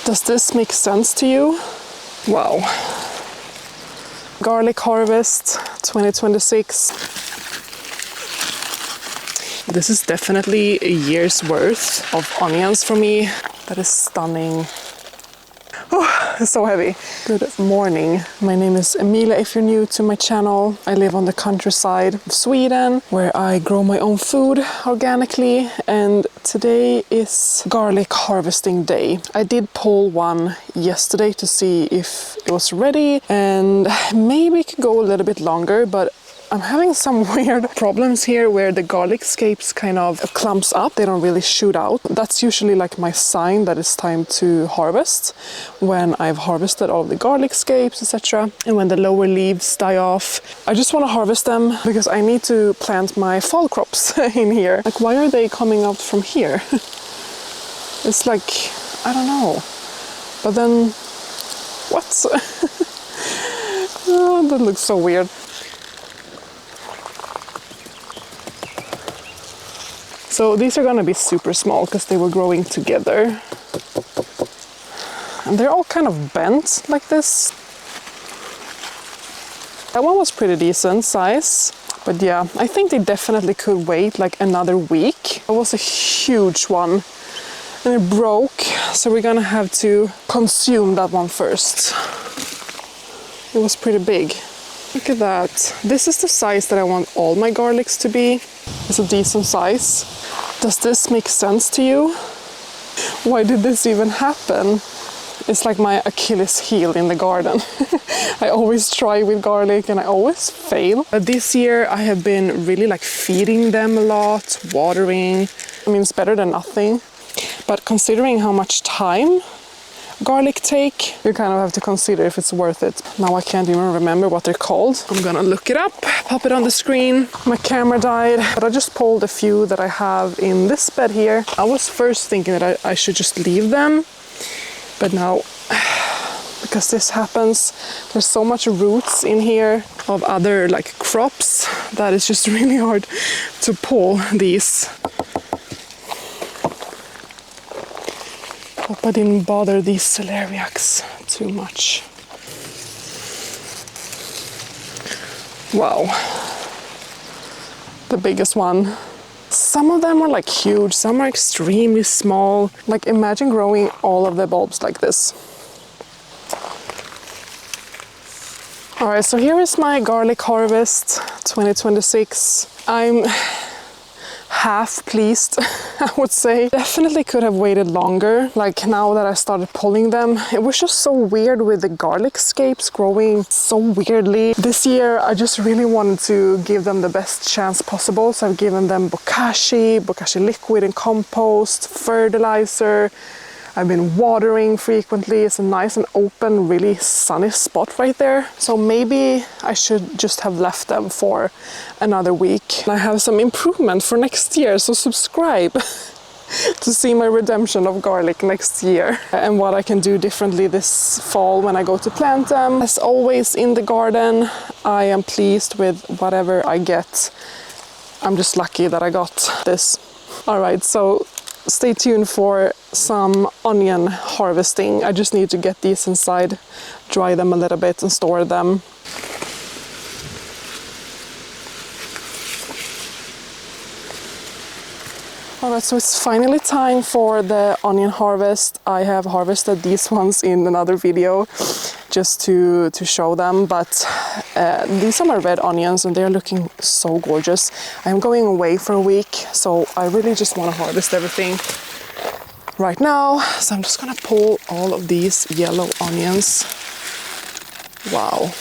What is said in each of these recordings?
Does this make sense to you? Wow. Garlic harvest 2026. This is definitely a year's worth of onions for me. That is stunning. Oh, it's so heavy. Good morning. My name is Emilia if you're new to my channel. I live on the countryside of Sweden where I grow my own food organically, and today is garlic harvesting day. I did pull one yesterday to see if it was ready, and maybe it could go a little bit longer, but I'm having some weird problems here where the garlic scapes kind of clumps up. They don't really shoot out. That's usually like my sign that it's time to harvest, when I've harvested all the garlic scapes, etc. And when the lower leaves die off. I just want to harvest them because I need to plant my fall crops in here. Like, why are they coming out from here? It's like, I don't know. But then, what? Oh, that looks so weird. So these are gonna be super small because they were growing together. And they're all kind of bent like this. That one was pretty decent size. But yeah, I think they definitely could wait like another week. It was a huge one and it broke. So we're gonna have to consume that one first. It was pretty big. Look at that. This is the size that I want all my garlics to be. It's a decent size. Does this make sense to you? Why did this even happen? It's like my Achilles heel in the garden. I always try with garlic and I always fail. But this year I have been really like feeding them a lot, watering. I mean, it's better than nothing. But considering how much time garlic take, you kind of have to consider if it's worth it. Now I can't even remember what they're called. I'm gonna look it up, pop it on the screen. My camera died, but I just pulled a few that I have in this bed here. I was first thinking that I should just leave them, but now, because this happens, there's so much roots in here of other like crops that it's just really hard to pull these. Hope I didn't bother these celeriacs too much. Wow. The biggest one. Some of them are like huge, some are extremely small. Like, imagine growing all of the bulbs like this. All right, so here is my garlic harvest 2026. I'm half pleased, I would say. Definitely could have waited longer. Like, now that I started pulling them, it was just so weird with the garlic scapes growing so weirdly. This year I just really wanted to give them the best chance possible, so I've given them bokashi liquid and compost, fertilizer. I've been watering frequently. It's a nice and open, really sunny spot right there. So maybe I should just have left them for another week. I have some improvement for next year, so subscribe to see my redemption of garlic next year and what I can do differently this fall when I go to plant them. As always in the garden, I am pleased with whatever I get. I'm just lucky that I got this. All right, so stay tuned for some onion harvesting. I just need to get these inside, dry them a little bit and store them. Alright, so it's finally time for the onion harvest. I have harvested these ones in another video just to show them, but these are my red onions and they're looking so gorgeous. I'm going away for a week, so I really just want to harvest everything right now. So I'm just gonna pull all of these yellow onions. Wow.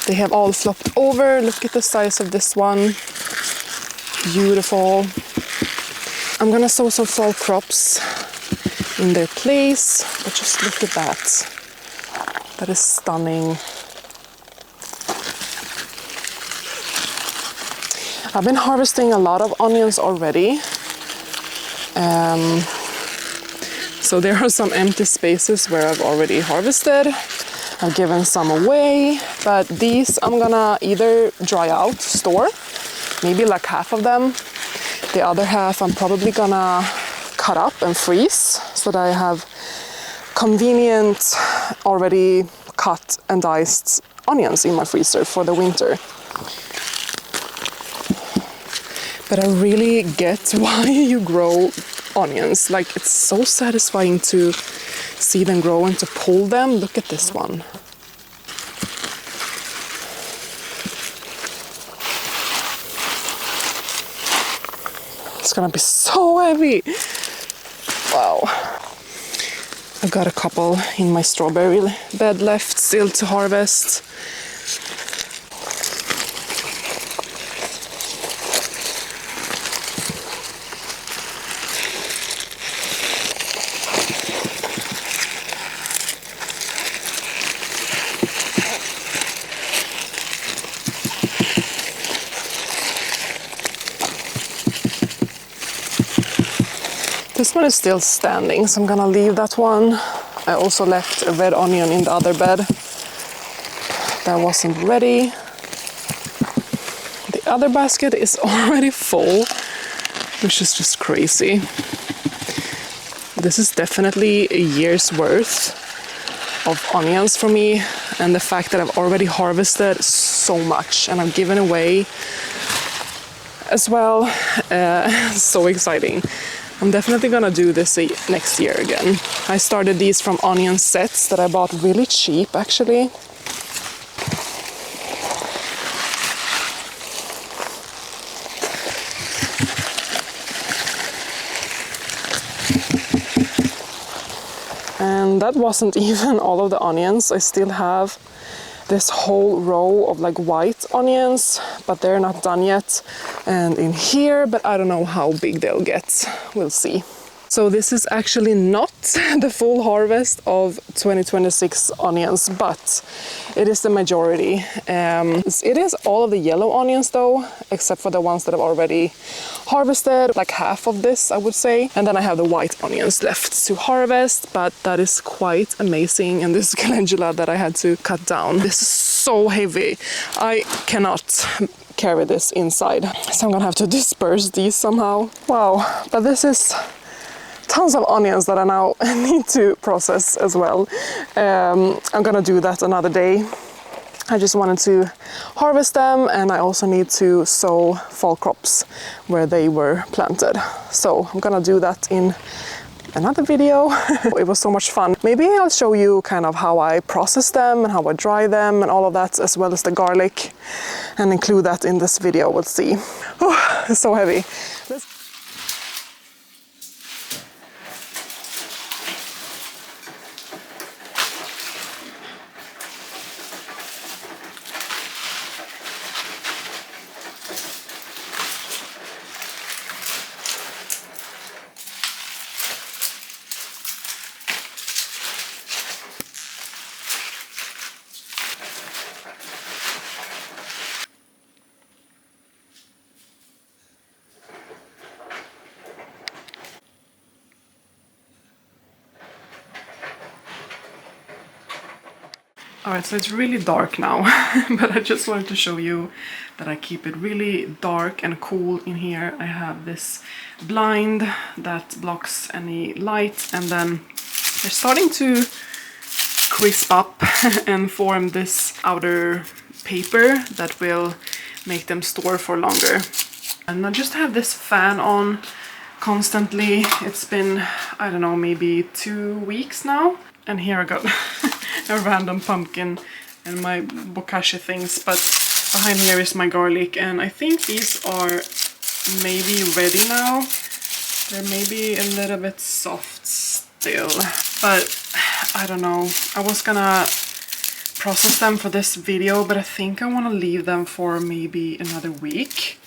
They have all flopped over. Look at the size of this one. Beautiful. I'm gonna sow some fall crops in their place, but just look at that. That is stunning. I've been harvesting a lot of onions already. So there are some empty spaces where I've already harvested. I've given some away, but these I'm gonna either dry out, store, maybe like half of them. The other half I'm probably gonna cut up and freeze that I have convenient, already cut and diced onions in my freezer for the winter. But I really get why you grow onions. Like, it's so satisfying to see them grow and to pull them. Look at this one. It's gonna be so heavy. Wow. I've got a couple in my strawberry bed left still to harvest. This one is still standing, so I'm gonna leave that one. I also left a red onion in the other bed that wasn't ready. The other basket is already full, which is just crazy. This is definitely a year's worth of onions for me, and the fact that I've already harvested so much and I've given away as well, so exciting. I'm definitely gonna do this next year again. I started these from onion sets that I bought really cheap, actually. And that wasn't even all of the onions. I still have this whole row of like white onions, but they're not done yet. And in here, but I don't know how big they'll get. We'll see. So this is actually not the full harvest of 2026 onions, but it is the majority. It is all of the yellow onions though, except for the ones that I've already harvested, like half of this I would say. And then I have the white onions left to harvest, but that is quite amazing. And this calendula that I had to cut down. This is so heavy. I cannot carry this inside, so I'm gonna have to disperse these somehow. Wow, but this is tons of onions that I now need to process as well. I'm gonna do that another day. I just wanted to harvest them, and I also need to sow fall crops where they were planted. So I'm gonna do that in another video. It was so much fun. Maybe I'll show you kind of how I process them and how I dry them and all of that, as well as the garlic, and include that in this video. We'll see. Oh, it's so heavy. Alright, so it's really dark now, but I just wanted to show you that I keep it really dark and cool in here. I have this blind that blocks any light, and then they're starting to crisp up and form this outer paper that will make them store for longer. And I just have this fan on constantly. It's been, I don't know, maybe 2 weeks now. And here I got a random pumpkin and my bokashi things, but behind here is my garlic, and I think these are maybe ready now. They're maybe a little bit soft still, but I don't know. I was gonna process them for this video, but I think I want to leave them for maybe another week.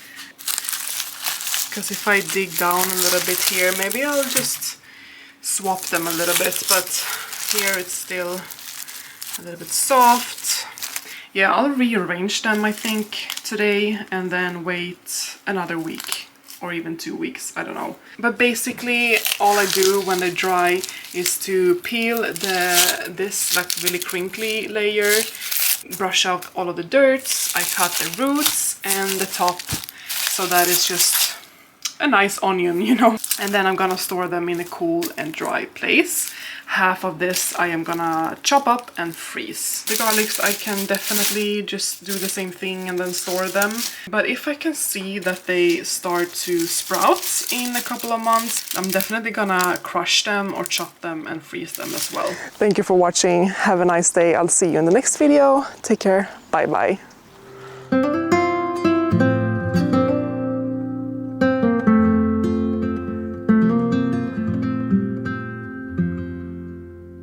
Because if I dig down a little bit here, maybe I'll just swap them a little bit, but here it's still a little bit soft. Yeah, I'll rearrange them I think today and then wait another week or even 2 weeks, I don't know. But basically all I do when they dry is to peel this like really crinkly layer, brush out all of the dirt, I cut the roots and the top so that it's just a nice onion, you know. And then I'm gonna store them in a cool and dry place. Half of this I am gonna chop up and freeze. The garlics I can definitely just do the same thing and then store them. But if I can see that they start to sprout in a couple of months, I'm definitely gonna crush them or chop them and freeze them as well. Thank you for watching. Have a nice day. I'll see you in the next video. Take care. Bye bye.